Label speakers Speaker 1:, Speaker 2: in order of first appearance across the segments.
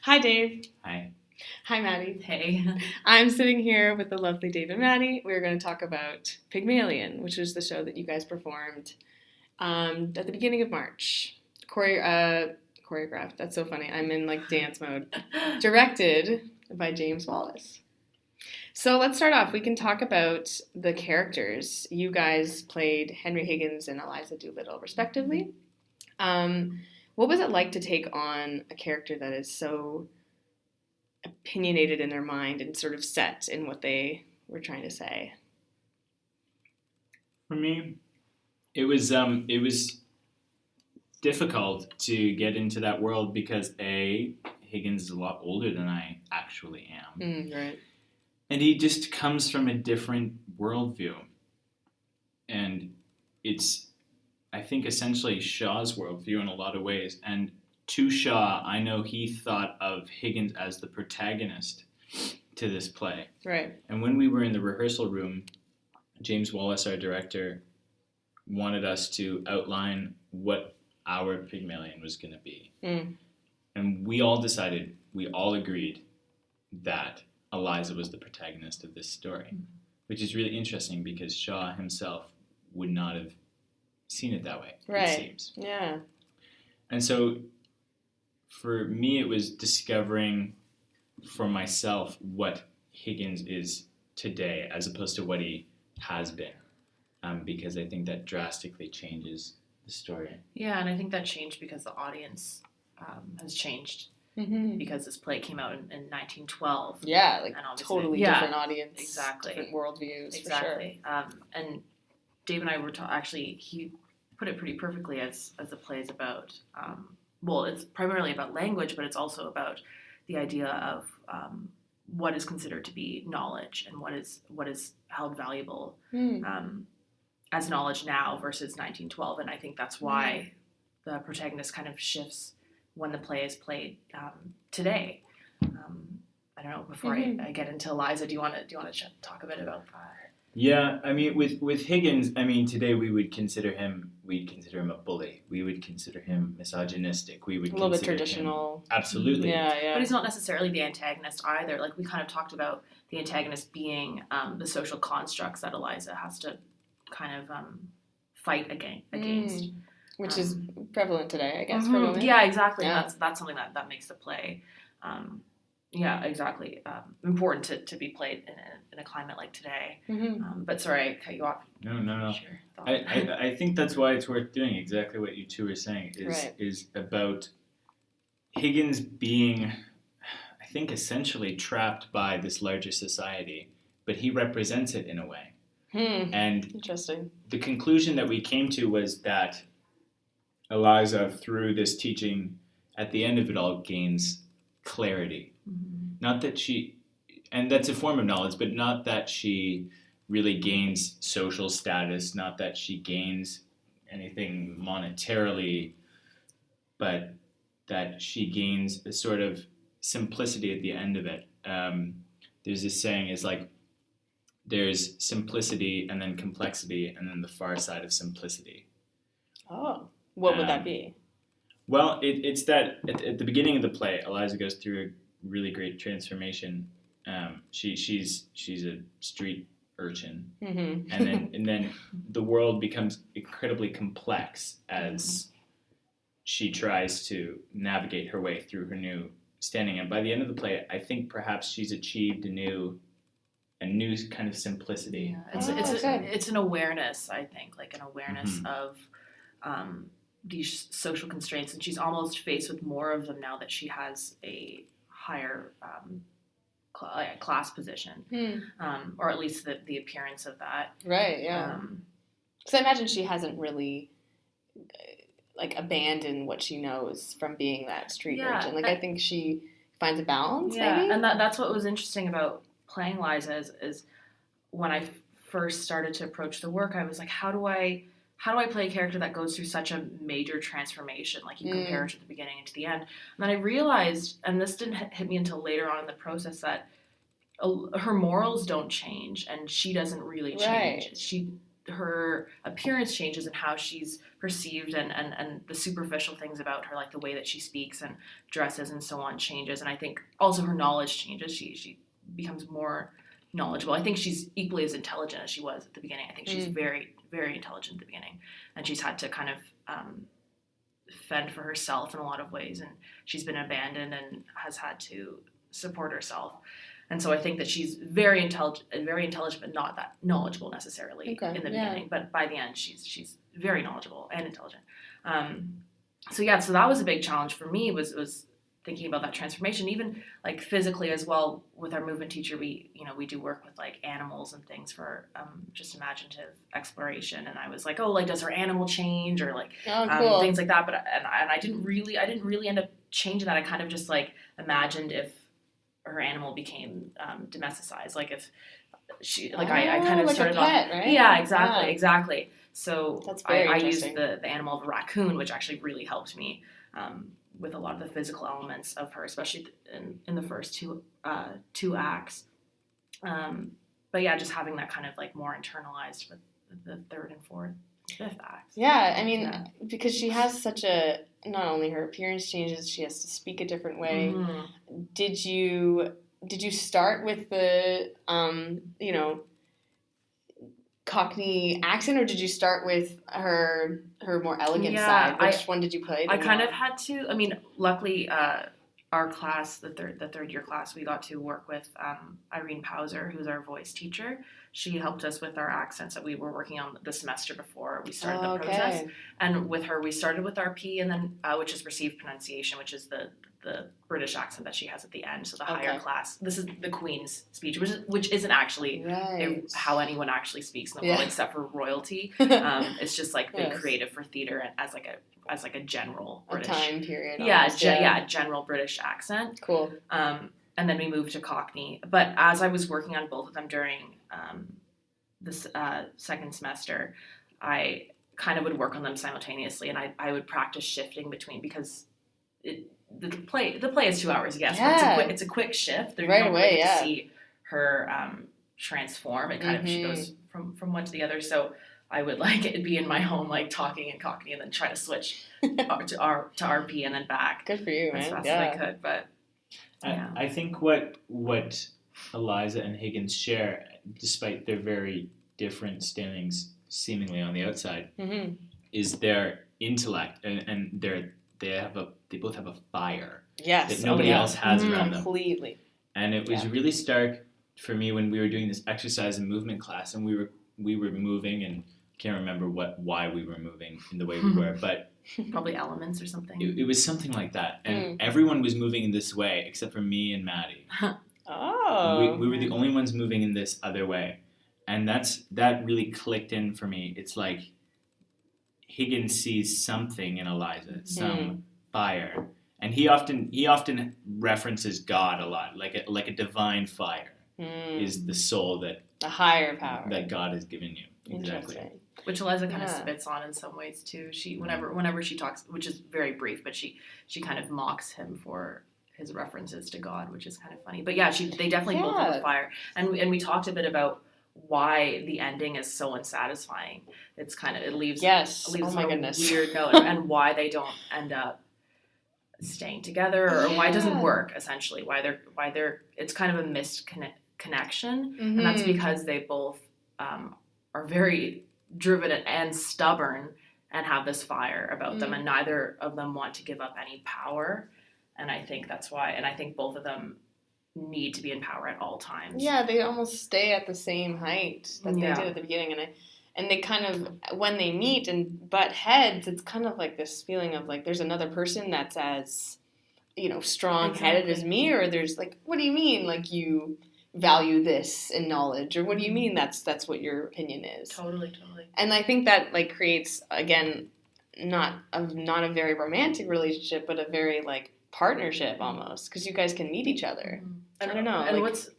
Speaker 1: Hi, Dave.
Speaker 2: Hi.
Speaker 1: Hi, Maddie.
Speaker 3: Hey.
Speaker 1: I'm sitting here with the lovely Dave and Maddie. We're going to talk about Pygmalion, which was the show that you guys performed at the beginning of March. Choreographed. That's so funny. I'm in dance mode. Directed by James Wallis. So let's start off. We can talk about the characters. You guys played Henry Higgins and Eliza Doolittle, respectively. What was it like to take on a character that is so opinionated in their mind and sort of set in what they were trying to say?
Speaker 2: For me, it was difficult to get into that world because Higgins is a lot older than I actually am.
Speaker 1: Right.
Speaker 2: And he just comes from a different worldview. And it's, I think, essentially Shaw's worldview in a lot of ways. And to Shaw, I know he thought of Higgins as the protagonist to this play.
Speaker 1: Right.
Speaker 2: And when we were in the rehearsal room, James Wallis, our director, wanted us to outline what our Pygmalion was going to be. And we all agreed that Eliza was the protagonist of this story, which is really interesting because Shaw himself would not have seen it that way,
Speaker 1: right.
Speaker 2: It seems.
Speaker 1: Yeah.
Speaker 2: And so for me, it was discovering for myself what Higgins is today as opposed to what he has been, because I think that drastically changes the story.
Speaker 3: Yeah, and I think that changed because the audience has changed.
Speaker 1: Mm-hmm.
Speaker 3: Because this play came out in 1912.
Speaker 1: Yeah, totally different audience.
Speaker 3: Exactly.
Speaker 1: Different worldviews,
Speaker 3: exactly.
Speaker 1: for sure.
Speaker 3: And Dave and I were actually, he put it pretty perfectly as the play is about, it's primarily about language, but it's also about the idea of what is considered to be knowledge and what is held valuable as knowledge now versus 1912. And I think that's why the protagonist kind of shifts when the play is played today. I don't know. Before I get into Eliza, do you want to talk a bit about that?
Speaker 2: Yeah, I mean, with Higgins, I mean, today we'd consider him a bully. We would consider him misogynistic. We would
Speaker 1: a little bit traditional.
Speaker 2: Absolutely.
Speaker 1: Yeah.
Speaker 3: But he's not necessarily the antagonist either. Like we kind of talked about the antagonist being the social constructs that Eliza has to kind of fight against.
Speaker 1: Which is prevalent today, I guess, for women.
Speaker 3: Yeah, exactly.
Speaker 1: Yeah.
Speaker 3: That's something that makes the play, exactly, important to be played in a climate like today. But sorry, I cut you off.
Speaker 2: No.
Speaker 3: Sure.
Speaker 2: I think that's why it's worth doing exactly what you two are saying is about Higgins being, I think, essentially trapped by this larger society, but he represents it in a way. And
Speaker 1: interesting.
Speaker 2: The conclusion that we came to was that Eliza, through this teaching, at the end of it all, gains clarity. Not that and that's a form of knowledge, but not that she really gains social status, not that she gains anything monetarily, but that she gains a sort of simplicity at the end of it. There's this saying, is there's simplicity and then complexity and then the far side of simplicity.
Speaker 1: Oh. What would that be?
Speaker 2: Well, it's that at the beginning of the play, Eliza goes through a really great transformation. She's a street urchin, and then the world becomes incredibly complex as she tries to navigate her way through her new standing. And by the end of the play, I think perhaps she's achieved a new kind of simplicity.
Speaker 3: Yeah. It's an awareness, I think, an awareness of these social constraints, and she's almost faced with more of them now that she has a higher class position, or at least the appearance of that.
Speaker 1: Right, yeah. Because I imagine she hasn't really abandoned what she knows from being that street urchin. I think she finds a balance, maybe?
Speaker 3: And that's what was interesting about playing Eliza is when I first started to approach the work, I was like, how do I play a character that goes through such a major transformation? You compare it to the beginning and to the end. And then I realized, and this didn't hit me until later on in the process, that her morals don't change and she doesn't really change.
Speaker 1: Right.
Speaker 3: She her appearance changes and how she's perceived and the superficial things about her, like the way that she speaks and dresses and so on, changes. And I think also her knowledge changes. She becomes more knowledgeable. I think she's equally as intelligent as she was at the beginning. I think she's very, very intelligent at the beginning, and she's had to kind of fend for herself in a lot of ways, and she's been abandoned and has had to support herself. And so I think that she's very intelligent, but not that knowledgeable necessarily in the beginning. But by the end, she's very knowledgeable and intelligent. So that was a big challenge for me, was thinking about that transformation, even like physically as well. With our movement teacher, we do work with like animals and things for just imaginative exploration. And I was like, oh, like does her animal change or like
Speaker 1: cool.
Speaker 3: things like that. But I didn't really end up changing that. I kind of just like imagined if her animal became domesticized, like if she I kind of
Speaker 1: like
Speaker 3: started
Speaker 1: a pet,
Speaker 3: off,
Speaker 1: right?
Speaker 3: Yeah, exactly. So
Speaker 1: That's very
Speaker 3: I used
Speaker 1: interesting.
Speaker 3: the animal of a raccoon, which actually really helped me with a lot of the physical elements of her, especially in the first two acts. But yeah, just having that kind of like more internalized with the third and fourth, fifth acts.
Speaker 1: Yeah, I mean, because she has such a, not only her appearance changes, she has to speak a different way.
Speaker 3: Mm-hmm.
Speaker 1: Did you start with the Cockney accent, or did you start with her more elegant side? Which one did you play?
Speaker 3: I kind of had to. I mean, luckily, our class, the third year class, we got to work with Irene Pauser, who's our voice teacher. She helped us with our accents that we were working on the semester before we started the process. And with her, we started with RP, and then which is received pronunciation, which is the British accent that she has at the end. So the higher class. This is the Queen's speech, which isn't actually how anyone actually speaks in the world, except for royalty. It's just like they create it for theater as like a general British
Speaker 1: time period.
Speaker 3: General British accent.
Speaker 1: Cool.
Speaker 3: And then we moved to Cockney. But as I was working on both of them during this second semester, I kind of would work on them simultaneously, and I would practice shifting between, because the play is 2 hours, yes, but it's a quick shift. There's no way to see her transform. It kind of, she goes from one to the other. So I would be in my home talking in Cockney, and then try to switch to RP and then back.
Speaker 1: Good for you,
Speaker 3: as
Speaker 1: man.
Speaker 3: fast as I could. But
Speaker 2: I think what Eliza and Higgins share, despite their very different standings seemingly on the outside, is their intellect, and they both have a fire that nobody else has around them.
Speaker 1: Completely.
Speaker 2: And it was really stark for me when we were doing this exercise and movement class, and we were moving, and I can't remember why we were moving in the way we were, but
Speaker 3: probably elements or something.
Speaker 2: It was something like that, and everyone was moving in this way except for me and Maddie. We were the only ones moving in this other way, and that really clicked in for me. It's like Higgins sees something in Eliza, some fire, and he often references God a lot, like a divine fire is the soul that
Speaker 1: the higher power
Speaker 2: that God has given you. Exactly.
Speaker 3: Which Eliza kind of spits on in some ways too. She whenever she talks, which is very brief, but she kind of mocks him for his references to God, which is kind of funny. But yeah, they definitely both have a fire, and we talked a bit about why the ending is so unsatisfying. It's kind of it leaves a weird note, and why they don't end up staying together, or why it doesn't work. Essentially, why they're it's kind of a missed connection, and that's because they both are very driven and stubborn and have this fire about them, and neither of them want to give up any power. And I think that's why, and I think both of them need to be in power at all times. Yeah,
Speaker 1: they almost stay at the same height that they did at the beginning, and they kind of, when they meet and butt heads, it's kind of like this feeling of there's another person that's as strong-headed as me, or there's what do you mean you value this in knowledge, or what do you mean that's what your opinion is?
Speaker 3: Totally.
Speaker 1: And I think that creates, again, not a very romantic relationship, but a very partnership almost, because you guys can meet each other. I don't know.
Speaker 3: And what's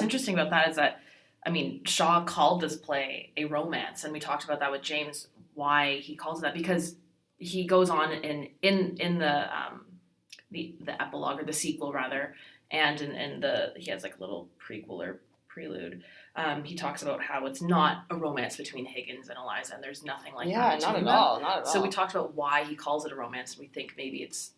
Speaker 3: interesting about that is that, I mean, Shaw called this play a romance, and we talked about that with James, why he calls it that, because he goes on in the epilogue, or the sequel rather, and in the he has a little prequel or prelude, he talks about how it's not a romance between Higgins and Eliza, and there's nothing like that.
Speaker 1: Yeah, not
Speaker 3: between
Speaker 1: at
Speaker 3: them.
Speaker 1: all. Not at all.
Speaker 3: So we talked about why he calls it a romance, and we think maybe it's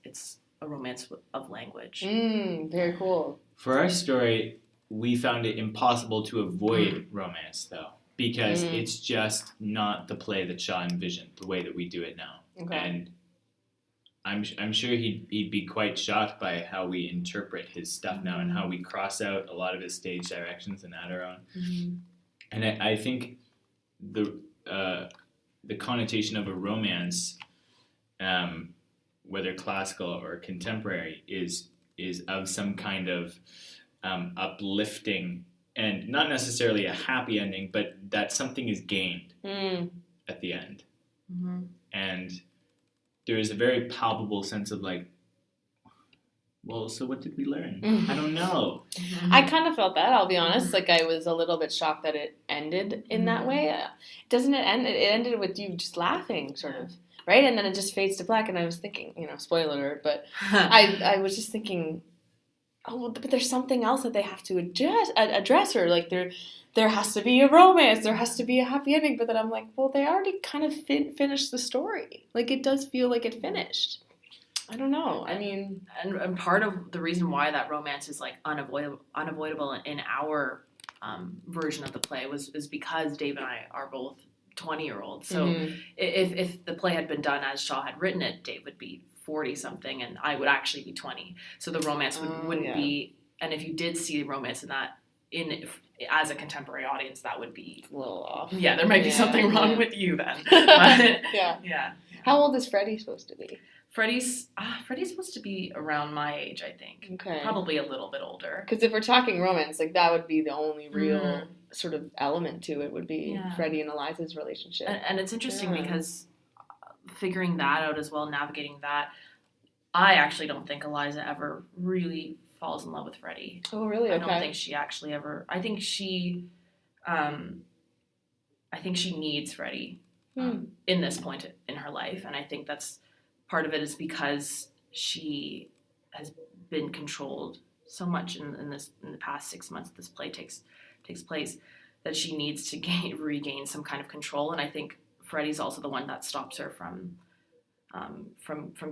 Speaker 3: a romance of language.
Speaker 1: Very cool.
Speaker 2: For our story, we found it impossible to avoid romance, though, because it's just not the play that Shaw envisioned, the way that we do it now.
Speaker 1: Okay.
Speaker 2: And I'm sure he'd be quite shocked by how we interpret his stuff now and how we cross out a lot of his stage directions and add our own. And I think the connotation of a romance, whether classical or contemporary, is of some kind of uplifting and not necessarily a happy ending, but that something is gained at the end. And there is a very palpable sense of like, well, so what did we learn? I don't know.
Speaker 1: I kind of felt that, I'll be honest. Like, I was a little bit shocked that it ended in that way. Doesn't it end? It ended with you just laughing, sort of, right? And then it just fades to black, and I was thinking, spoiler alert, but I was just thinking, oh, but there's something else that they have to address, or like there has to be a romance, there has to be a happy ending. But then I'm like, well, they already kind of finished the story. Like, it does feel like it finished. I don't know. I mean,
Speaker 3: and part of the reason why that romance is like unavoidable in our version of the play is because Dave and I are both 20-year-olds. So if the play had been done as Shaw had written it, Dave would be 40-something, and I would actually be 20. So the romance wouldn't be. And if you did see romance in that, as a contemporary audience, that would be
Speaker 1: a little off.
Speaker 3: Yeah, there might be something wrong with you then.
Speaker 1: But,
Speaker 3: yeah.
Speaker 1: How old is Freddie supposed to be?
Speaker 3: Freddie's supposed to be around my age, I think.
Speaker 1: Okay.
Speaker 3: Probably a little bit older.
Speaker 1: Because if we're talking romance, like, that would be the only real sort of element to it, would be Freddie and Eliza's relationship.
Speaker 3: And it's interesting because figuring that out as well, navigating that, I actually don't think Eliza ever really falls in love with Freddie.
Speaker 1: Oh, really? Okay.
Speaker 3: I don't think she actually ever. I think she needs Freddie in this point in her life, and I think that's part of it is because she has been controlled so much in the past 6 months this play takes place, that she needs to regain some kind of control. And I think Freddie's also the one that stops her from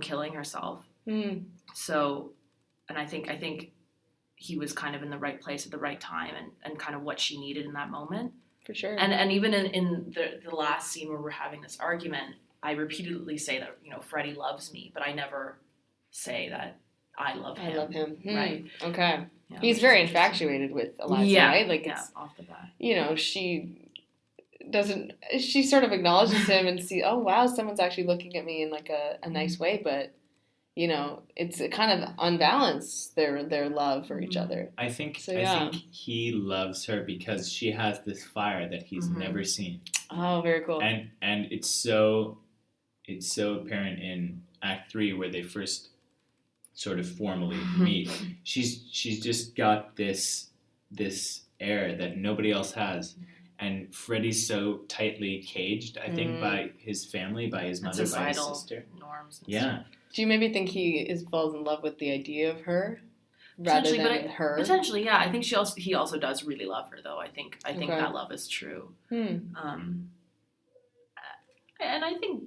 Speaker 3: killing herself. So, and I think he was kind of in the right place at the right time and kind of what she needed in that moment.
Speaker 1: For sure.
Speaker 3: And even in the last scene where we're having this argument, I repeatedly say that, Freddie loves me, but I never say that I love him.
Speaker 1: I love him.
Speaker 3: Right.
Speaker 1: Okay.
Speaker 3: Yeah,
Speaker 1: he's very infatuated with Eliza, right? Like, it's,
Speaker 3: off the bat.
Speaker 1: She sort of acknowledges him and see, oh, wow, someone's actually looking at me in like a nice way, but, it's kind of unbalanced, their love for each other.
Speaker 2: I think he loves her because she has this fire that he's never seen.
Speaker 1: Oh, very cool.
Speaker 2: And it's so apparent in Act 3 where they first sort of formally meet. She's just got this air that nobody else has. And Freddie's so tightly caged, I think, by his family, by his mother, by his sister.
Speaker 3: Norms.
Speaker 1: Yeah. Do you maybe think he falls in love with the idea of her rather than her?
Speaker 3: Potentially, yeah. I think he also does really love her, though. I think that love is true. And I think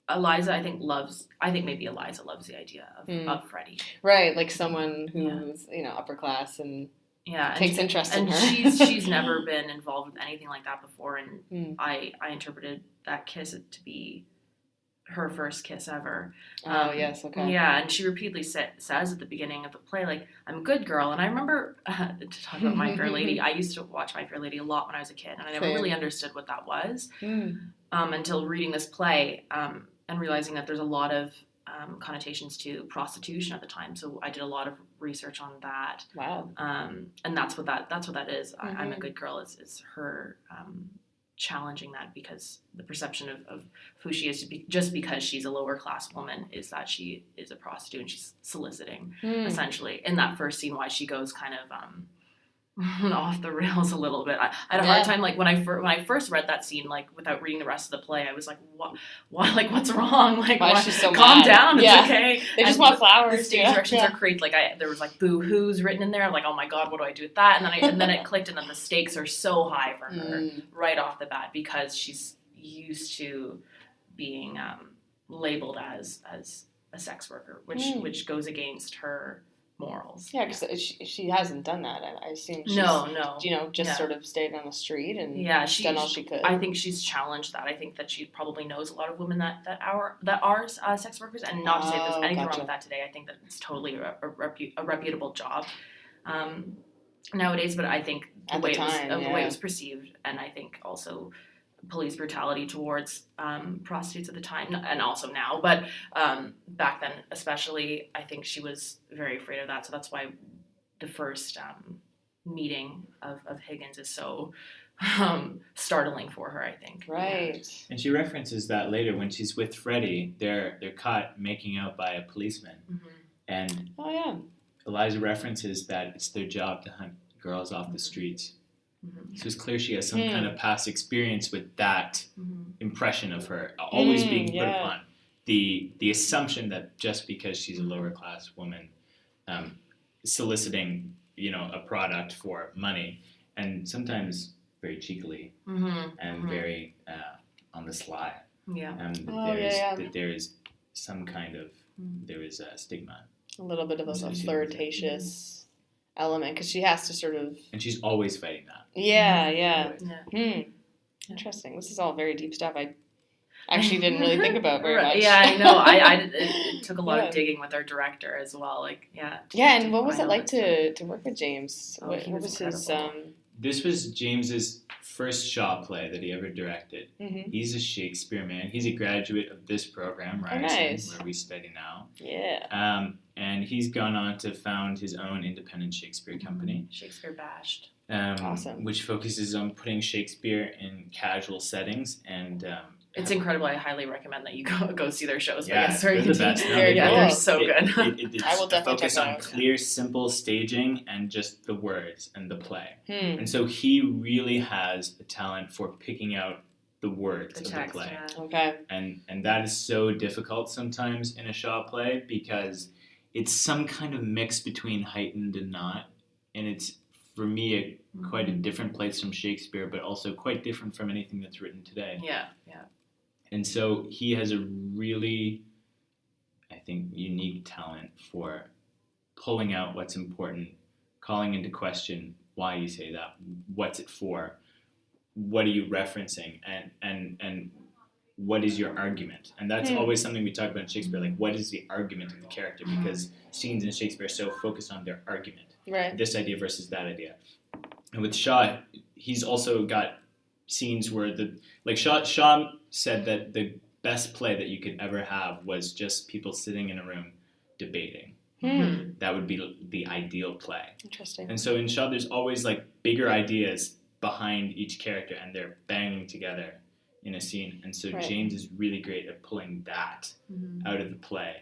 Speaker 3: Eliza, I think maybe Eliza loves the idea of Freddie.
Speaker 1: Right, like someone who's upper class and takes interest in her.
Speaker 3: And she's never been involved with anything like that before, and I interpreted that kiss to be her first kiss ever.
Speaker 1: Oh, yes, okay.
Speaker 3: Yeah, and she repeatedly says at the beginning of the play, like, I'm a good girl. And I remember, to talk about My Fair Lady, I used to watch My Fair Lady a lot when I was a kid, and I never really understood what that was until reading this play and realizing that there's a lot of connotations to prostitution at the time. So I did a lot of research on that.
Speaker 1: Wow.
Speaker 3: And that's what that is. I'm a good girl is her challenging that, because the perception of who she is just because she's a lower class woman is that she is a prostitute and she's soliciting essentially. In that first scene, why she goes kind of off the rails a little bit. I had a hard time, like, when I first read that scene, like, without reading the rest of the play, I was like, what, like, what's wrong? Like,
Speaker 1: why is she so
Speaker 3: calm
Speaker 1: mad?
Speaker 3: down, it's okay.
Speaker 1: They just want flowers.
Speaker 3: The stage directions are great. Like, there was, like, boo-hoos written in there. I'm like, oh my god, what do I do with that? And then it clicked, and then the stakes are so high for her right off the bat, because she's used to being labeled as a sex worker, which goes against her morals.
Speaker 1: Yeah, because she hasn't done that. I assume she's,
Speaker 3: no.
Speaker 1: Just sort of stayed on the street and done all she could.
Speaker 3: I think she's challenged that. I think that she probably knows a lot of women that are sex workers, and not to say there's anything wrong with that today. I think that it's totally a reputable job nowadays. But I think the way it was perceived, and I think also police brutality towards prostitutes at the time, and also now, but back then especially, I think she was very afraid of that. So that's why the first meeting of Higgins is so startling for her, I think.
Speaker 1: Right.
Speaker 2: And she references that later when she's with Freddie. They're caught making out by a policeman, and Eliza references that it's their job to hunt girls off the streets. So it's clear she has some kind of past experience with that impression of her always being put upon. The assumption that just because she's a lower class woman soliciting, a product for money, and sometimes very cheekily and very on the sly.
Speaker 3: Yeah.
Speaker 2: That there is some kind of there is a stigma.
Speaker 1: A little bit of a flirtatious element, because she has to sort of,
Speaker 2: and she's always fighting that.
Speaker 1: Interesting. This is all very deep stuff. I actually didn't really think about very much.
Speaker 3: Yeah, I know. It took a lot of digging with our director as well. Like,
Speaker 1: and what was it like to work with James? What was his
Speaker 2: This was James's first Shaw play that he ever directed. He's a Shakespeare man. He's a graduate of this program, Rising, where we study now.
Speaker 1: Yeah.
Speaker 2: And he's gone on to found his own independent Shakespeare company.
Speaker 3: Shakespeare Bashed.
Speaker 1: Awesome.
Speaker 2: Which focuses on putting Shakespeare in casual settings, and
Speaker 3: it's incredible. I highly recommend that you go see their shows.
Speaker 2: Yeah, they're the best.
Speaker 3: They're so good.
Speaker 2: I will definitely focus on clear, simple staging and just the words and the play. And so he really has a talent for picking out the words of the play.
Speaker 1: Yeah. Okay.
Speaker 2: And that is so difficult sometimes in a Shaw play, because it's some kind of mix between heightened and not, and it's, for me, quite a different place from Shakespeare, but also quite different from anything that's written today.
Speaker 3: Yeah.
Speaker 2: And so he has a really, I think, unique talent for pulling out what's important, calling into question why you say that, what's it for, what are you referencing, and what is your argument? And that's always something we talk about in Shakespeare, like, what is the argument of the character? Because scenes in Shakespeare are so focused on their argument.
Speaker 1: Right.
Speaker 2: This idea versus that idea. And with Shaw, he's also got scenes where Shaw said that the best play that you could ever have was just people sitting in a room debating. That would be the ideal play.
Speaker 1: Interesting.
Speaker 2: And so in Shaw, there's always like bigger ideas behind each character, and they're banging together in a scene. And so James is really great at pulling that out of the play,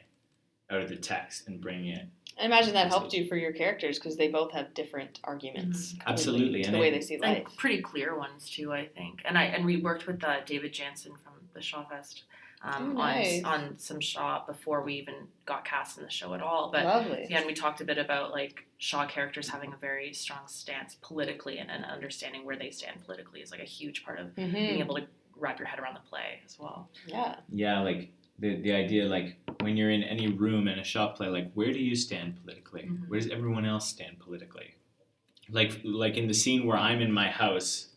Speaker 2: out of the text, and bringing it.
Speaker 1: I imagine that helped you for your characters, because they both have different arguments.
Speaker 2: Absolutely.
Speaker 1: To the way they see life.
Speaker 3: And pretty clear ones too, I think. And we worked with David Jansen from the Shaw Fest on some Shaw before we even got cast in the show at all. But
Speaker 1: lovely.
Speaker 3: Yeah, and we talked a bit about like Shaw characters having a very strong stance politically, and understanding where they stand politically is like a huge part of being able to wrap your head around the play as well.
Speaker 1: Yeah.
Speaker 2: Yeah, like the idea, like, when you're in any room in a Shaw play, like, where do you stand politically? Where does everyone else stand politically? Like in the scene where I'm in my house,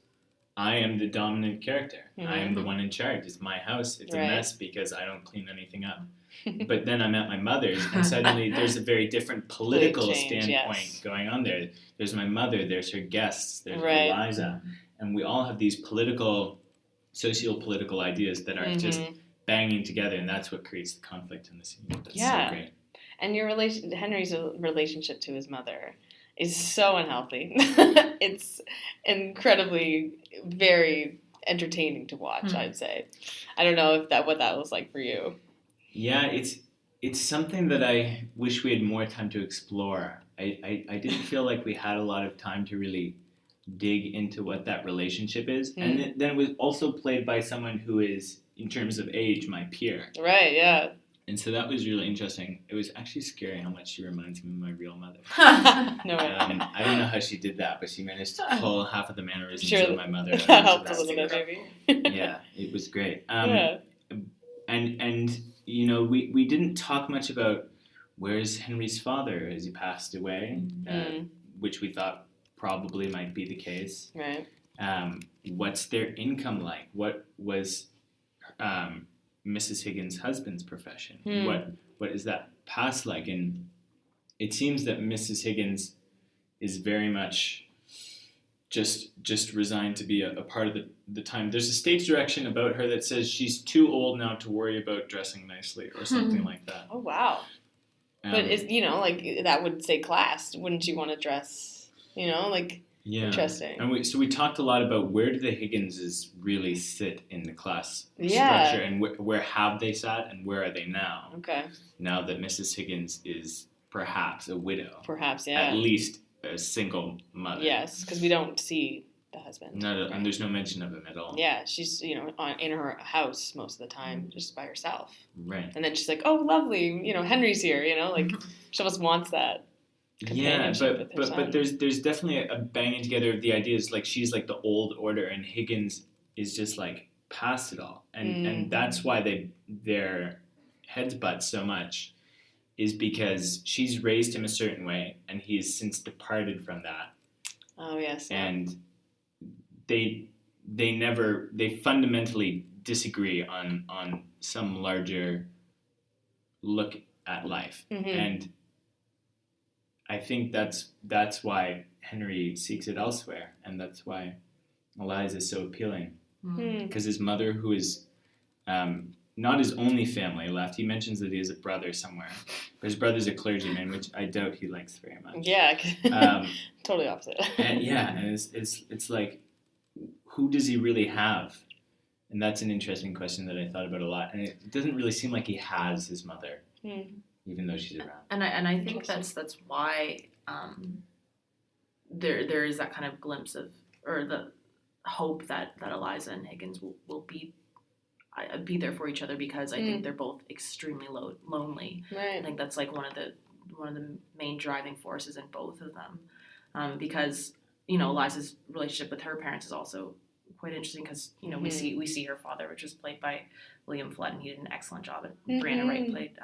Speaker 2: I am the dominant character. I am the one in charge. It's my house. It's a mess because I don't clean anything up. But then I'm at my mother's, and suddenly there's a very different political standpoint going on there. There's my mother, there's her guests, there's Eliza, and we all have these socio-political ideas that are just banging together, and that's what creates the conflict in the scene. That's so great.
Speaker 1: And Henry's relationship to his mother is so unhealthy. It's incredibly very entertaining to watch, I'd say. I don't know what that was like for you.
Speaker 2: Yeah, it's something that I wish we had more time to explore. I didn't feel like we had a lot of time to really dig into what that relationship is. And then it was also played by someone who is, in terms of age, my peer.
Speaker 1: Right, yeah.
Speaker 2: And so that was really interesting. It was actually scary how much she reminds me of my real mother.
Speaker 1: No way.
Speaker 2: I don't know how she did that, but she managed to pull half of the mannerisms of my mother.
Speaker 1: That helped a little bit, maybe.
Speaker 2: Yeah, it was great.
Speaker 1: Yeah.
Speaker 2: And you know, we didn't talk much about where's Henry's father as he passed away, which we thought probably might be the case.
Speaker 1: Right.
Speaker 2: What's their income like? What was Mrs. Higgins' husband's profession? What is that past like? And it seems that Mrs. Higgins is very much just resigned to be a part of the time. There's a stage direction about her that says she's too old now to worry about dressing nicely or something like that.
Speaker 1: Oh, wow. But is, you know, like, that would say class. Wouldn't you want to dress, you know, like, interesting.
Speaker 2: And we talked a lot about where do the Higginses really sit in the class structure, and where have they sat and where are they now?
Speaker 1: Okay.
Speaker 2: Now that Mrs. Higgins is perhaps a widow.
Speaker 1: Perhaps, yeah.
Speaker 2: At least a single mother.
Speaker 1: Yes, because we don't see the husband.
Speaker 2: And there's no mention of him at all.
Speaker 1: Yeah, she's, you know, in her house most of the time, just by herself.
Speaker 2: Right.
Speaker 1: And then she's like, oh, lovely, you know, Henry's here, you know, like, she almost wants that.
Speaker 2: Yeah, but there's definitely a banging together of the ideas. Like, she's like the old order, and Higgins is just like past it all, and that's why their heads butt so much, is because she's raised him a certain way, and he's since departed from that.
Speaker 1: Oh yes.
Speaker 2: And they fundamentally disagree on some larger look at life, and I think that's why Henry seeks it elsewhere, and that's why Eliza is so appealing. Because his mother, who is not his only family left, he mentions that he has a brother somewhere, but his brother's a clergyman, which I doubt he likes very much.
Speaker 1: Yeah, totally opposite.
Speaker 2: and it's like, who does he really have? And that's an interesting question that I thought about a lot. And it doesn't really seem like he has his mother. Even though she's around.
Speaker 3: And I think that's why there is that kind of glimpse of, or the hope that Eliza and Higgins will be there for each other, because I think they're both extremely lonely.
Speaker 1: Right.
Speaker 3: I think that's like one of the main driving forces in both of them, because, you know, Eliza's relationship with her parents is also quite interesting, because, you know, we see her father, which was played by William Flood, and he did an excellent job. And Brianna Wright played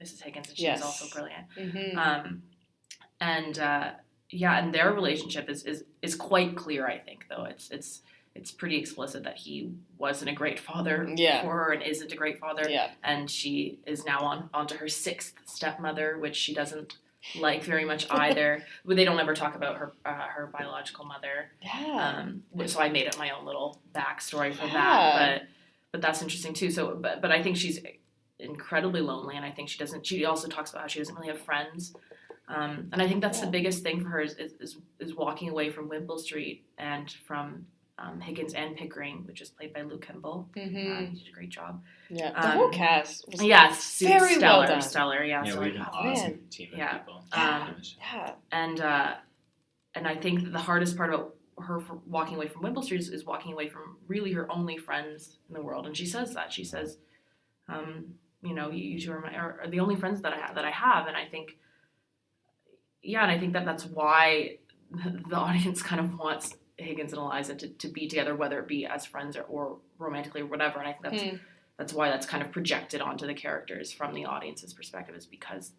Speaker 3: Mrs. Higgins, and she was also brilliant. And their relationship is quite clear. I think, though it's pretty explicit that he wasn't a great father for her and isn't a great father. Yeah. And she is now onto her sixth stepmother, which she doesn't like very much either. They don't ever talk about her biological mother. Yeah. So I made up my own little backstory for that, but that's interesting too. So, but I think she's incredibly lonely, and I think she also talks about how she doesn't really have friends. And I think that's the biggest thing for her is walking away from Wimpole Street and from Higgins and Pickering, which is played by Luke Kimball. He did a great job.
Speaker 1: Yeah, the whole cast was
Speaker 3: very
Speaker 1: stellar, well done.
Speaker 3: Stellar. Yeah,
Speaker 2: we had an awesome team of people.
Speaker 3: And I think that the hardest part about her walking away from Wimpole Street is walking away from really her only friends in the world. And she says that. She says, you know, you two are the only friends that I have. And I think, and I think that's why the audience kind of wants Higgins and Eliza to be together, whether it be as friends or romantically or whatever. And I think that's why that's kind of projected onto the characters from the audience's perspective, is because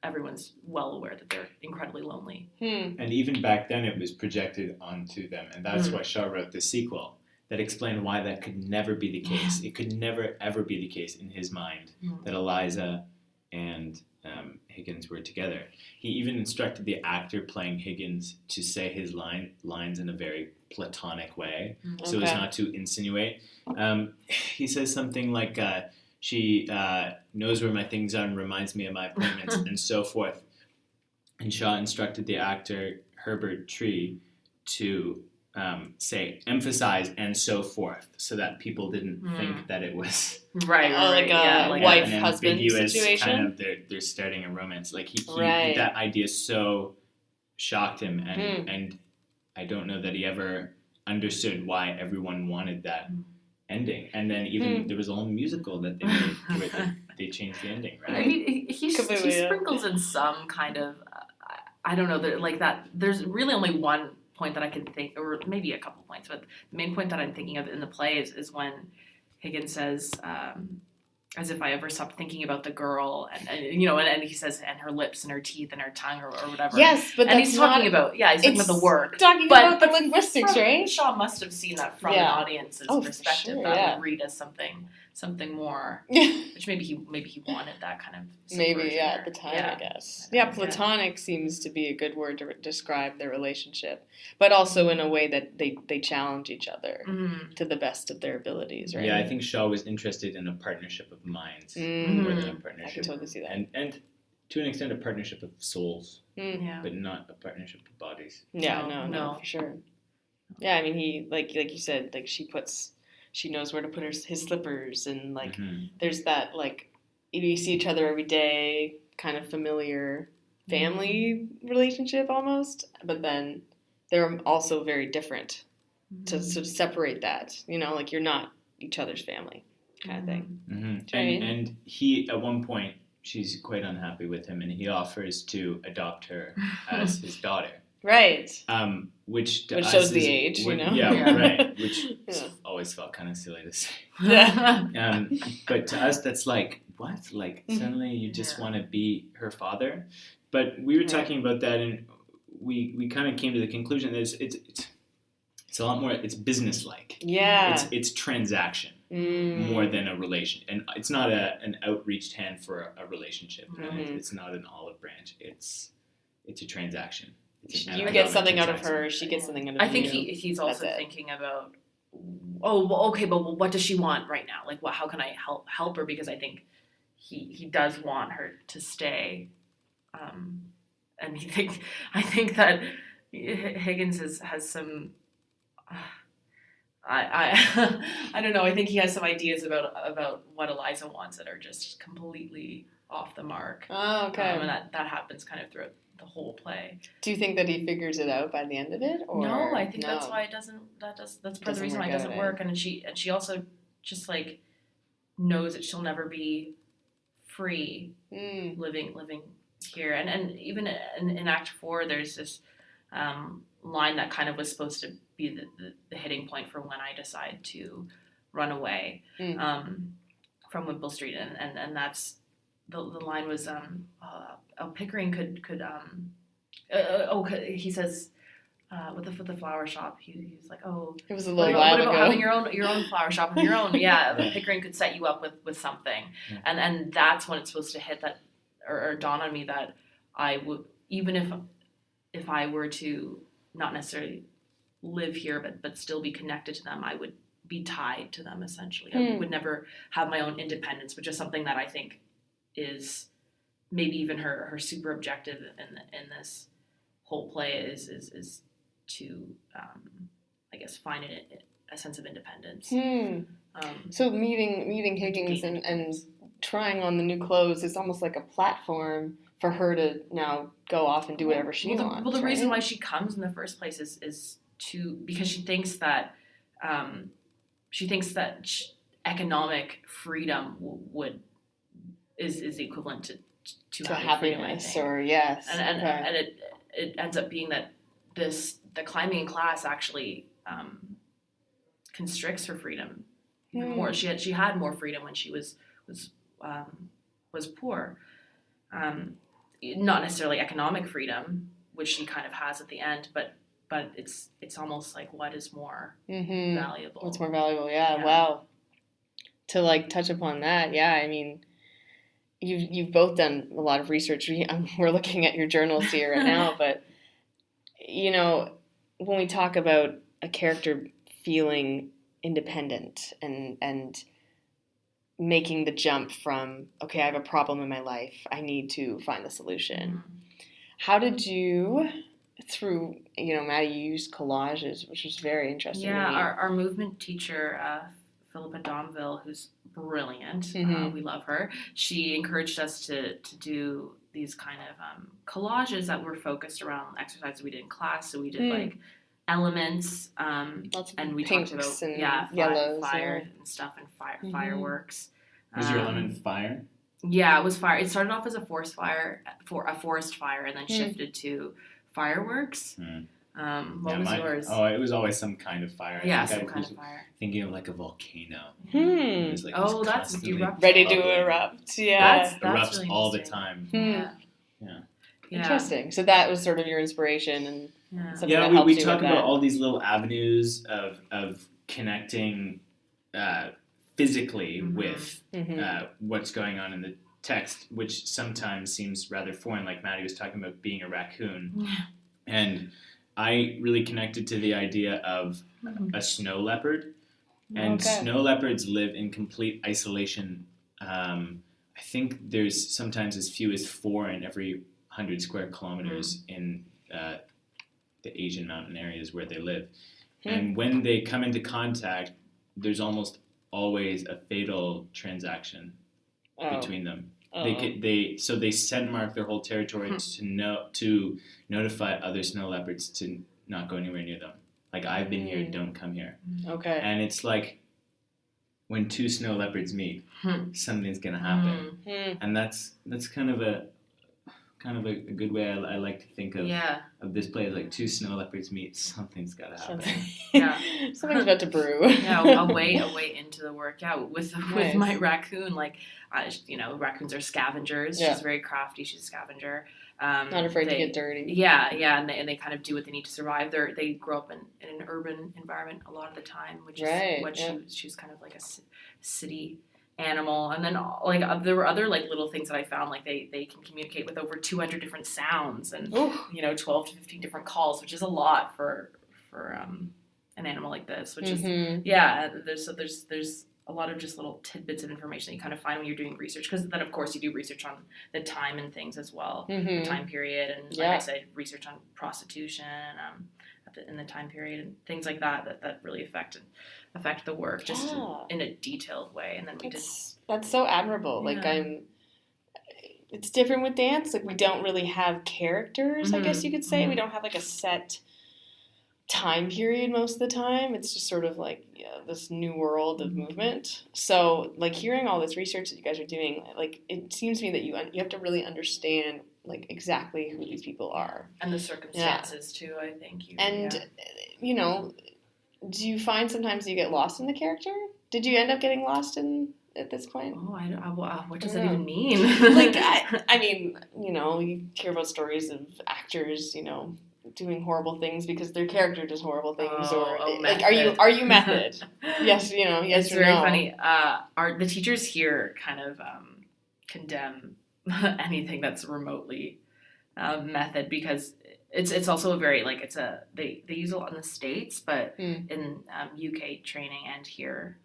Speaker 3: everyone's well aware that they're incredibly lonely.
Speaker 2: And even back then it was projected onto them, and that's why Shaw wrote the sequel that explained why that could never be the case. It could never ever be the case in his mind that Eliza and Higgins were together. He even instructed the actor playing Higgins to say his lines in a very platonic way, so as not to insinuate. He says something like, she knows where my things are and reminds me of my appointments, and so forth. And Shaw instructed the actor Herbert Tree to say emphasize and so forth, so that people didn't think that it was
Speaker 3: right,
Speaker 1: like a
Speaker 3: like
Speaker 1: wife-husband
Speaker 2: ambiguous
Speaker 1: situation.
Speaker 2: kind of they're starting a romance. Like he
Speaker 1: Right.
Speaker 2: that idea so shocked him, and I don't know that he ever understood why everyone wanted that ending. And then even there was a whole musical that they made where they changed the ending, right?
Speaker 3: I mean, he
Speaker 1: Completely, yeah.
Speaker 3: sprinkles in some kind of, I don't know, like that. There's really only one point that I can think, or maybe a couple points, but the main point that I'm thinking of in the play is when Higgins says, as if I ever stopped thinking about the girl, and he says, and her lips and her teeth and her tongue or whatever.
Speaker 1: Yes, but
Speaker 3: and
Speaker 1: that's
Speaker 3: he's talking about the work.
Speaker 1: Talking about the linguistics, right?
Speaker 3: Shaw must have seen that from an audience's perspective.
Speaker 1: Sure,
Speaker 3: that would read as something more, which maybe he wanted that kind of
Speaker 1: maybe at the time,
Speaker 3: yeah.
Speaker 1: I guess. Yeah, platonic seems to be a good word to describe their relationship, but also in a way that they challenge each other to the best of their abilities, right?
Speaker 2: Yeah, I think Shaw was interested in a partnership of minds more than a partnership.
Speaker 1: I can totally see that.
Speaker 2: And to an extent, a partnership of souls,
Speaker 3: Yeah.
Speaker 2: but not a partnership of bodies.
Speaker 1: Yeah, no, for sure. Yeah, I mean, he like you said, like she knows where to put his slippers, and like there's that like you see each other every day, kind of familiar family relationship almost, but then they're also very different. To sort of separate that, like you're not each other's family, kind of thing.
Speaker 2: And he at one point she's quite unhappy with him, and he offers to adopt her as his daughter.
Speaker 1: Right.
Speaker 2: Which
Speaker 1: shows the age,
Speaker 2: Yeah, right. Which always felt kind of silly to say.
Speaker 1: Yeah.
Speaker 2: But to us, that's like, what? Like, suddenly you just want to be her father? But we were talking about that, and we kind of came to the conclusion that it's a lot more, it's business-like.
Speaker 1: Yeah.
Speaker 2: It's transaction more than a relation. And it's not an outreached hand for a relationship. And it's not an olive branch. It's a transaction.
Speaker 1: You get something out of her, she gets something out of you.
Speaker 3: I think he's also thinking about, okay, but what does she want right now? Like, how can I help her? Because I think he does want her to stay. And I think that Higgins has some, I don't know, I think he has some ideas about what Eliza wants that are just completely off the mark.
Speaker 1: Oh, okay.
Speaker 3: And that happens kind of throughout the whole play.
Speaker 1: Do you think that he figures it out by the end of it? Or
Speaker 3: no, I think that's why it doesn't. That's part of the reason why it doesn't work. And she also just like knows that she'll never be free living here. And even in Act 4, there's this line that kind of was supposed to be the hitting point for when I decide to run away from Wimpole Street, and that's the line was Pickering could he says with the flower shop he's like, oh,
Speaker 1: it was a little
Speaker 3: while
Speaker 1: ago.
Speaker 3: What about having your own flower shop of your own? Yeah, Pickering could set you up with something, and that's when it's supposed to hit that or dawn on me that I would, even if I were to not necessarily live here but still be connected to them, I would be tied to them essentially. I would never have my own independence, which is something that I think is maybe even her super objective in this whole play is to I guess find a sense of independence.
Speaker 1: So meeting Higgins and trying on the new clothes is almost like a platform for her to now go off and do whatever she wants.
Speaker 3: Well, the reason why she comes in the first place is because she thinks that economic freedom is equivalent to
Speaker 1: happiness,
Speaker 3: freedom,
Speaker 1: or yes,
Speaker 3: and it ends up being that the climbing class actually constricts her freedom more. She had more freedom when she was poor, not necessarily economic freedom, which she kind of has at the end, but it's almost like what is more valuable.
Speaker 1: What's more valuable? Yeah. Wow. To like touch upon that, yeah. I mean, you've both done a lot of research. We're looking at your journals here right now, but when we talk about a character feeling independent and making the jump from, okay, I have a problem in my life, I need to find the solution. How did you through, Maddie used collages, which was very interesting to me.
Speaker 3: Our movement teacher, Philippa Domville, who's brilliant, we love her, she encouraged us to do these kind of collages that were focused around exercises we did in class. So we did like elements,
Speaker 1: Lots of
Speaker 3: and we
Speaker 1: pinks
Speaker 3: talked about
Speaker 1: and yellows,
Speaker 3: fire and stuff, and fireworks.
Speaker 2: Was your element fire?
Speaker 3: Yeah, it was fire. It started off as a forest fire, and then shifted to fireworks. What was yours?
Speaker 2: Oh, it was always some kind of fire.
Speaker 3: Yeah, some kind of fire.
Speaker 2: Thinking of like a volcano.
Speaker 1: It
Speaker 2: was like
Speaker 3: that's
Speaker 1: ready to erupt. Yeah,
Speaker 3: that's
Speaker 2: erupts
Speaker 3: really
Speaker 2: all the time.
Speaker 3: Yeah.
Speaker 1: Interesting. So that was sort of your inspiration, and something that
Speaker 2: we
Speaker 1: helped you
Speaker 2: talk
Speaker 1: with
Speaker 2: about
Speaker 1: that.
Speaker 2: all these little avenues of connecting physically with what's going on in the text, which sometimes seems rather foreign, like Maddie was talking about being a raccoon. And I really connected to the idea of a snow leopard. And snow leopards live in complete isolation. I think there's sometimes as few as 4 in every 100 square kilometers in the Asian mountain areas where they live. And when they come into contact, there's almost always a fatal transaction between them. They scent mark their whole territory to notify other snow leopards to not go anywhere near them. Like, I've been here, don't come here.
Speaker 1: Okay.
Speaker 2: And it's like when 2 snow leopards meet, something's gonna happen. And that's kind of a good way I like to think of this play. Like 2 snow leopards meet, something's gotta happen.
Speaker 1: Something's about to brew.
Speaker 3: A way into the work. With my raccoon, like raccoons are scavengers. She's very crafty. She's a scavenger.
Speaker 1: Not afraid to get dirty.
Speaker 3: And they kind of do what they need to survive. They grow up in an urban environment a lot of the time, which is what she's kind of like a city animal. And then there were other like little things that I found, like they can communicate with over 200 different sounds and 12 to 15 different calls, which is a lot for an animal like this, which is there's a lot of just little tidbits of information that you kind of find when you're doing research, because then of course you do research on the time and things as well, the time period, and like I said, research on prostitution in the time period and things like that really affect the work just in a detailed way. And then
Speaker 1: that's so admirable. Like it's different with dance. Like, we don't really have characters, I guess you could say. We don't have like a set time period most of the time. It's just sort of like this new world of movement. So like, hearing all this research that you guys are doing, like, it seems to me that you have to really understand like exactly who these people are
Speaker 3: and the circumstances too. I think
Speaker 1: do you find sometimes you get lost in the character? Did you end up getting lost at this point?
Speaker 3: What does that even mean?
Speaker 1: Like, I mean, you hear about stories of actors, doing horrible things because their character does horrible things, like, are you method? Yes, yes.
Speaker 3: It's very funny. The teachers here kind of condemn anything that's remotely method, because it's also a very like they use a lot in the States, but in UK training and here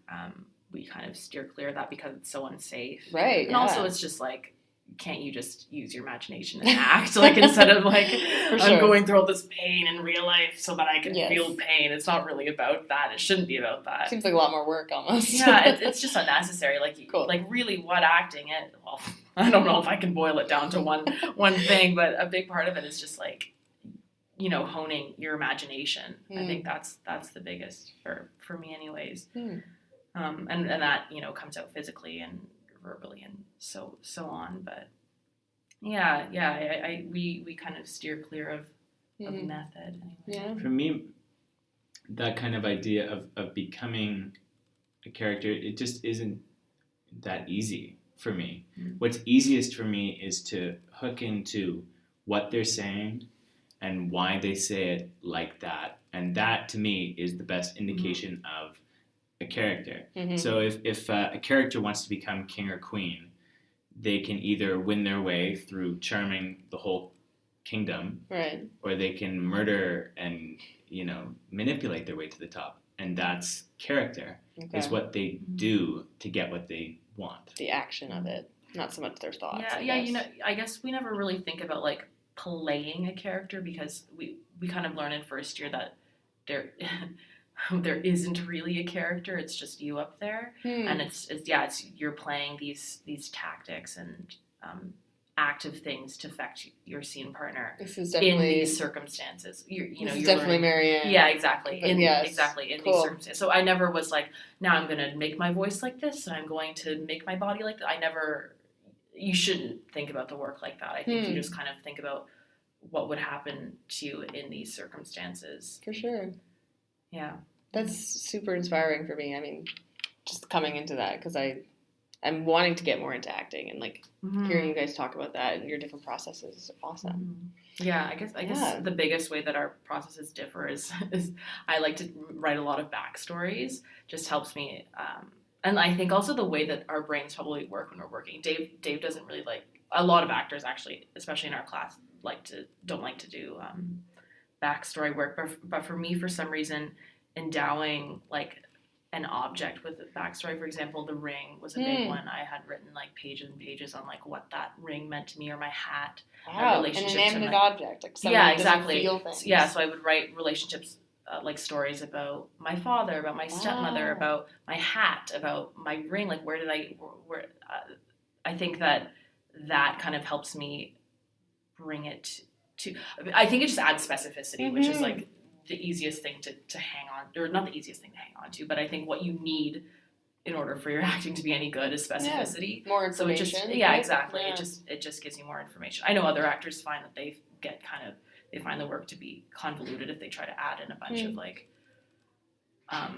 Speaker 3: we kind of steer clear of that because it's so unsafe.
Speaker 1: Right.
Speaker 3: And also it's just like, can't you just use your imagination and act, like, instead of like I'm going through all this pain in real life so that I can feel pain. It's not really about that. It shouldn't be about that.
Speaker 1: Seems like a lot more work almost.
Speaker 3: It's just unnecessary. Like, like really what acting it? Well, I don't know if I can boil it down to one thing, but a big part of it is just like, honing your imagination. I think that's the biggest for me anyways. And that, comes out physically and verbally and so on. But we kind of steer clear of method anyway.
Speaker 1: Yeah.
Speaker 2: For me, that kind of idea of becoming a character, it just isn't that easy for me. What's easiest for me is to hook into what they're saying and why they say it like that. And that, to me, is the best indication of a character. So if a character wants to become king or queen, they can either win their way through charming the whole kingdom,
Speaker 1: right,
Speaker 2: or they can murder and manipulate their way to the top. And that's character. Is what they do to get what they want.
Speaker 1: The action of it, not so much their thoughts.
Speaker 3: I guess we never really think about like playing a character, because we kind of learn in first year that there isn't really a character, it's just you up there. And it's you're playing these tactics and active things to affect your scene partner in these circumstances. You're
Speaker 1: definitely Marianne.
Speaker 3: Yeah, exactly.
Speaker 1: In
Speaker 3: these circumstances. So I never was like, now I'm going to make my voice like this and I'm going to make my body like that. You shouldn't think about the work like that. I think you just kind of think about what would happen to you in these circumstances.
Speaker 1: For sure.
Speaker 3: Yeah.
Speaker 1: That's super inspiring for me. I mean, just coming into that, because I'm wanting to get more into acting, and like hearing you guys talk about that and your different processes is awesome.
Speaker 3: Yeah, I guess the biggest way that our processes differ is I like to write a lot of backstories. Just helps me, and I think also the way that our brains probably work when we're working. Dave doesn't really like, a lot of actors actually, especially in our class, don't like to do backstory work. But for me, for some reason, endowing like an object with a backstory, for example, the ring was a big one. I had written like pages and pages on like what that ring meant to me, or my hat.
Speaker 1: Wow, an inanimate object. Like
Speaker 3: exactly.
Speaker 1: Feel things.
Speaker 3: Yeah, so I would write relationships, like stories about my father, about my stepmother, about my hat, about my ring. Like where I think that kind of helps me bring it to. I think it just adds specificity, which is like the easiest thing to hang on, or not the easiest thing to hang on to, but I think what you need in order for your acting to be any good is specificity.
Speaker 1: More information.
Speaker 3: So exactly. Yeah. It just gives you more information. I know other actors find that they find the work to be convoluted if they try to add in a bunch of like, I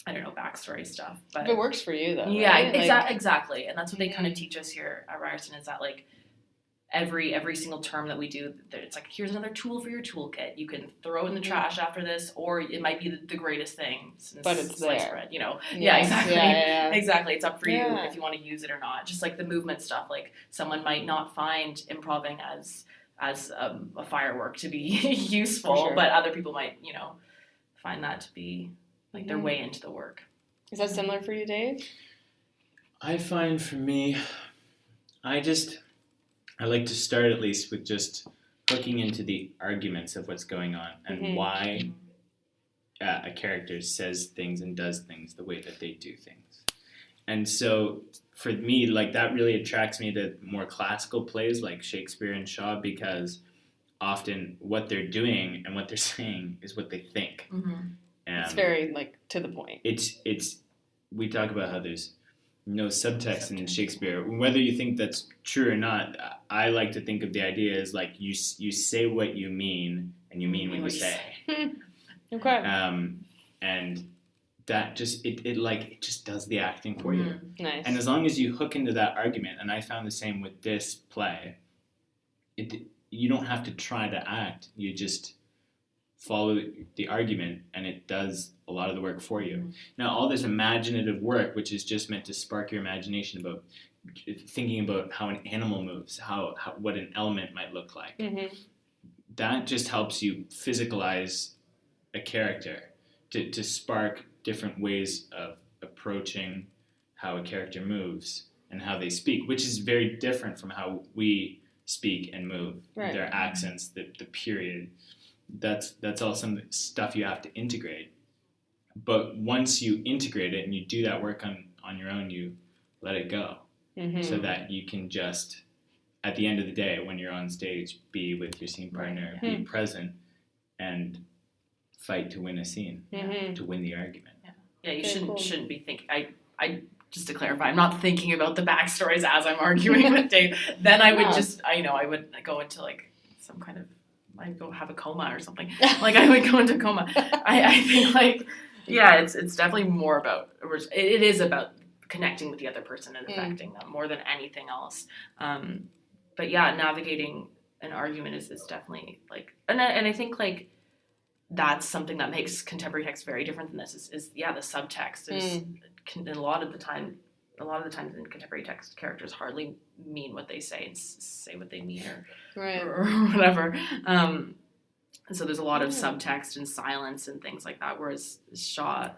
Speaker 3: don't know, backstory stuff. But
Speaker 1: if it works for you though.
Speaker 3: Yeah,
Speaker 1: right?
Speaker 3: Exactly. And that's what they kind of teach us here at Ryerson, is that like, every single term that we do, it's like, here's another tool for your toolkit. You can throw in the trash after this, or it might be the greatest thing since
Speaker 1: but it's
Speaker 3: sliced
Speaker 1: there.
Speaker 3: bread,
Speaker 1: Yes.
Speaker 3: Yeah, exactly.
Speaker 1: Yeah.
Speaker 3: Exactly. It's up for you if you want to use it or not. Just like the movement stuff, like someone might not find improving as a firework to be useful,
Speaker 1: sure.
Speaker 3: but other people might, find that to be like their way into the work.
Speaker 1: Is that similar for you, Dave?
Speaker 2: I find for me, I like to start at least with just looking into the arguments of what's going on and why a character says things and does things the way that they do things. And so for me, like, that really attracts me to more classical plays like Shakespeare and Shaw, because often what they're doing and what they're saying is what they think.
Speaker 1: It's very like to the point.
Speaker 2: We talk about how there's no subtext in Shakespeare. Whether you think that's true or not, I like to think of the idea as like you say what you mean, and you mean what you say.
Speaker 1: Okay.
Speaker 2: And that just it just does the acting for you.
Speaker 1: Nice.
Speaker 2: And as long as you hook into that argument, and I found the same with this play, you don't have to try to act. You just follow the argument, and it does a lot of the work for you. Now, all this imaginative work, which is just meant to spark your imagination about thinking about how an animal moves, how what an element might look like, that just helps you physicalize a character to spark different ways of approaching how a character moves and how they speak, which is very different from how we speak and move. Right. Their accents, the period. That's all some stuff you have to integrate. But once you integrate it and you do that work on your own, you let it go. So that you can just, at the end of the day, when you're on stage, be with your scene partner, be present, and fight to win a scene, to win the argument.
Speaker 3: Yeah, you shouldn't be thinking. I just to clarify, I'm not thinking about the backstories as I'm arguing with Dave. Then I would I would go into like some kind of, I'd go have a coma or something. Like I would go into a coma. I think like, it's definitely more about, it is about connecting with the other person and affecting them more than anything else. But yeah, navigating an argument is definitely like, and I think like that's something that makes contemporary text very different than this is the subtext is a lot of the times in contemporary text, characters hardly mean what they say and say what they mean or whatever. And so there's a lot of subtext and silence and things like that, whereas Shaw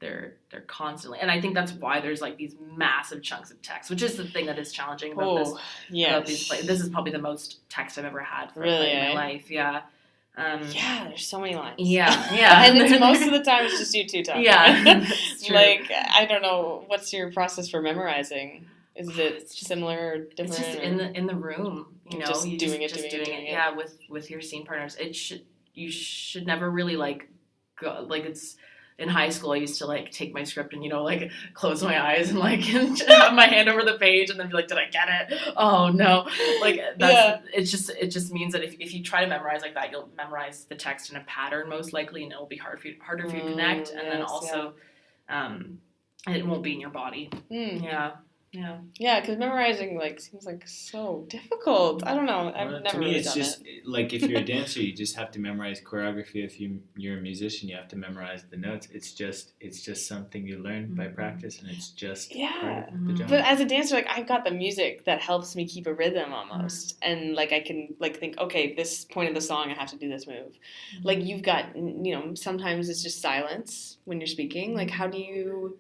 Speaker 3: they're constantly, and I think that's why there's like these massive chunks of text, which is the thing that is challenging about this. About these plays. This is probably the most text I've ever had for
Speaker 1: really,
Speaker 3: in my life. Yeah.
Speaker 1: There's so many lines.
Speaker 3: Yeah.
Speaker 1: And it's most of the time it's just you two talking.
Speaker 3: Yeah.
Speaker 1: Like, I don't know, what's your process for memorizing? Is it similar or different?
Speaker 3: It's just in the room, you know,
Speaker 1: just doing it.
Speaker 3: Yeah, with your scene partners. You should never really like go like it's. In high school, I used to like take my script and, you know, like close my eyes and like have my hand over the page and then be like, did I get it? Oh no. Like it just means that if you try to memorize like that, you'll memorize the text in a pattern most likely, and it'll be harder for you to connect. And then also, it won't be in your body. Yeah,
Speaker 1: because memorizing like seems like so difficult. I don't know. I've never really done
Speaker 2: it. Like if you're a dancer, you just have to memorize choreography. If you're a musician, you have to memorize the notes. It's just something you learn by practice, and it's just part of the job.
Speaker 1: But as a dancer, like I've got the music that helps me keep a rhythm almost, and like I can like think, okay, this point of the song, I have to do this move. Like you've got, you know, sometimes it's just silence when you're speaking. Like how do you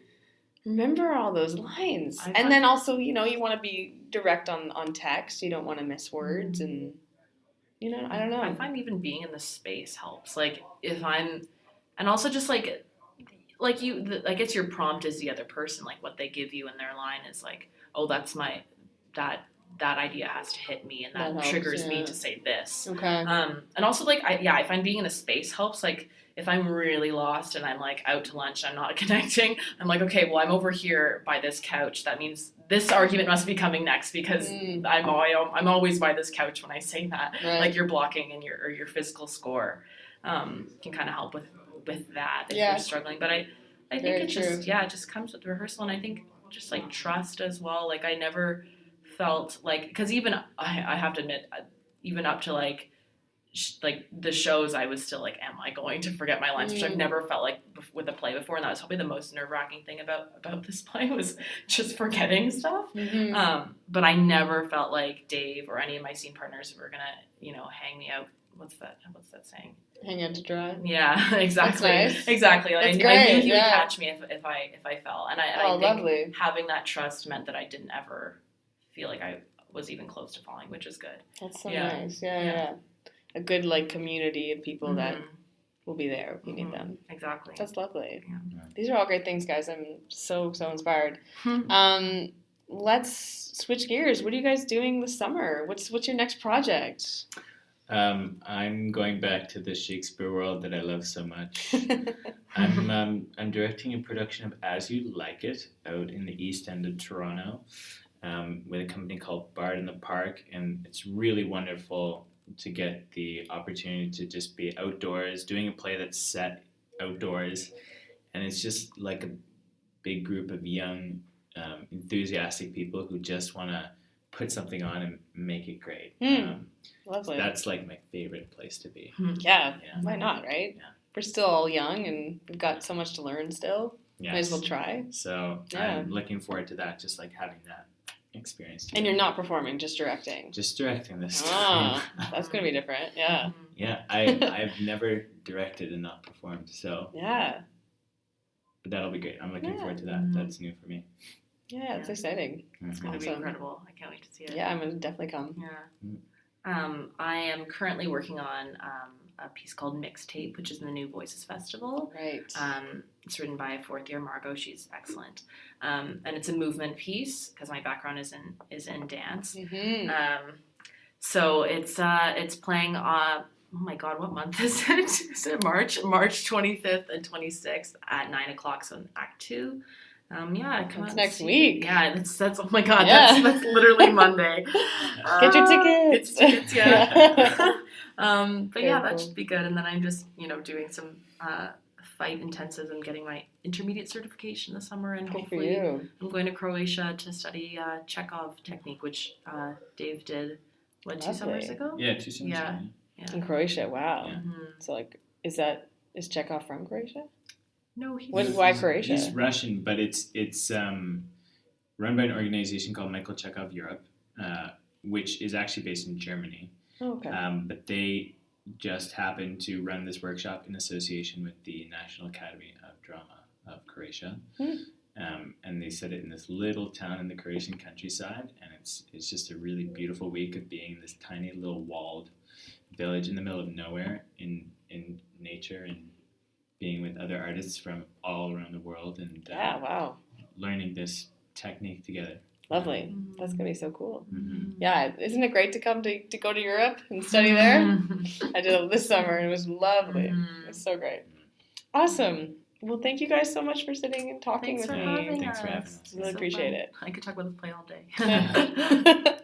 Speaker 1: remember all those lines? And then also, you know, you want to be direct on text. You don't want to miss words, and you know, I don't know.
Speaker 3: I find even being in the space helps. Like if I'm, and also just like I guess your prompt is the other person. Like what they give you in their line is like, oh, that's that idea has to hit me, and that triggers me to say this.
Speaker 1: Okay.
Speaker 3: And also like I find being in a space helps. Like if I'm really lost and I'm like out to lunch, I'm not connecting, I'm like, okay, well, I'm over here by this couch. That means this argument must be coming next because I'm always by this couch when I say that.
Speaker 1: Right.
Speaker 3: Like your blocking and your physical score can kind of help with that if you're struggling. But I think it just comes with rehearsal, and I think just like trust as well. Like I never felt like, because even I have to admit, even up to like the shows, I was still like, am I going to forget my lines? Which I've never felt like with a play before, and that was probably the most nerve-wracking thing about this play was just forgetting stuff. But I never felt like Dave or any of my scene partners were gonna, you know, hang me out. What's that saying?
Speaker 1: Hang out to dry.
Speaker 3: Yeah, exactly.
Speaker 1: That's nice.
Speaker 3: Exactly. Like, I knew he would catch me if I fell, and I think having that trust meant that I didn't ever feel like I was even close to falling, which is good.
Speaker 1: That's so nice. Yeah. A good like community of people that will be there if you need them.
Speaker 3: Exactly.
Speaker 1: That's lovely.
Speaker 3: Yeah.
Speaker 1: These are all great things, guys. I'm so inspired. Let's switch gears. What are you guys doing this summer? What's your next project?
Speaker 2: I'm going back to the Shakespeare world that I love so much. I'm directing a production of As You Like It out in the East End of Toronto with a company called Bard in the Park, and it's really wonderful to get the opportunity to just be outdoors, doing a play that's set outdoors, and it's just like a big group of young, enthusiastic people who just want to put something on and make it great.
Speaker 1: Lovely.
Speaker 2: That's like my favorite place to be.
Speaker 1: Yeah, why not, right?
Speaker 2: Yeah.
Speaker 1: We're still all young and we've got so much to learn still. Might as well try.
Speaker 2: So I'm looking forward to that, just like having that experience.
Speaker 1: And you're not performing, just directing.
Speaker 2: Just directing this time.
Speaker 1: That's going to be different. Yeah.
Speaker 2: Yeah, I've never directed and not performed, so.
Speaker 1: Yeah.
Speaker 3: But
Speaker 2: that'll be great. I'm looking forward to that. That's new for me.
Speaker 1: Yeah, it's exciting.
Speaker 3: It's going to be incredible. I can't wait to see it.
Speaker 1: Yeah, I'm going to definitely come.
Speaker 3: Yeah. I am currently working on a piece called Mixtape, which is in the New Voices Festival.
Speaker 1: Right.
Speaker 3: It's written by fourth-year Margot. She's excellent. And it's a movement piece because my background is in dance. So it's playing on, oh my God, what month is it? Is it March 25th and 26th at 9 o'clock, so in Act 2.
Speaker 1: It's next week.
Speaker 3: Yeah, that's oh my God, that's literally Monday.
Speaker 1: Get your tickets.
Speaker 3: But that should be good. And then I'm just doing some fight intensives and getting my intermediate certification this summer, and hopefully I'm going to Croatia to study Chekhov technique, which Dave did 2 summers ago.
Speaker 2: Yeah, 2 summers ago.
Speaker 3: Yeah.
Speaker 1: In Croatia, wow. Yeah. So like, is Chekhov from Croatia?
Speaker 3: No,
Speaker 1: why Croatia?
Speaker 2: He's Russian, but it's run by an organization called Michael Chekhov Europe, which is actually based in Germany.
Speaker 1: Oh, okay.
Speaker 2: But they just happened to run this workshop in association with the National Academy of Drama. of Croatia.
Speaker 1: Hmm.
Speaker 2: And they set it in this little town in the Croatian countryside, and it's just a really beautiful week of being in this tiny little walled village in the middle of nowhere in nature, and being with other artists from all around the world, and
Speaker 1: Yeah, wow.
Speaker 2: learning this technique together.
Speaker 1: Lovely. That's going to be so cool.
Speaker 2: Mm-hmm.
Speaker 1: Yeah, isn't it great to come to go to Europe and study there? I did it this summer, and it was lovely. It was so great. Awesome. Well, thank you guys so much for sitting and talking
Speaker 3: Thanks
Speaker 1: with
Speaker 3: for
Speaker 1: me.
Speaker 3: having
Speaker 2: Thanks for
Speaker 3: us.
Speaker 2: having us.
Speaker 1: Really appreciate it.
Speaker 3: I could talk about this play all day.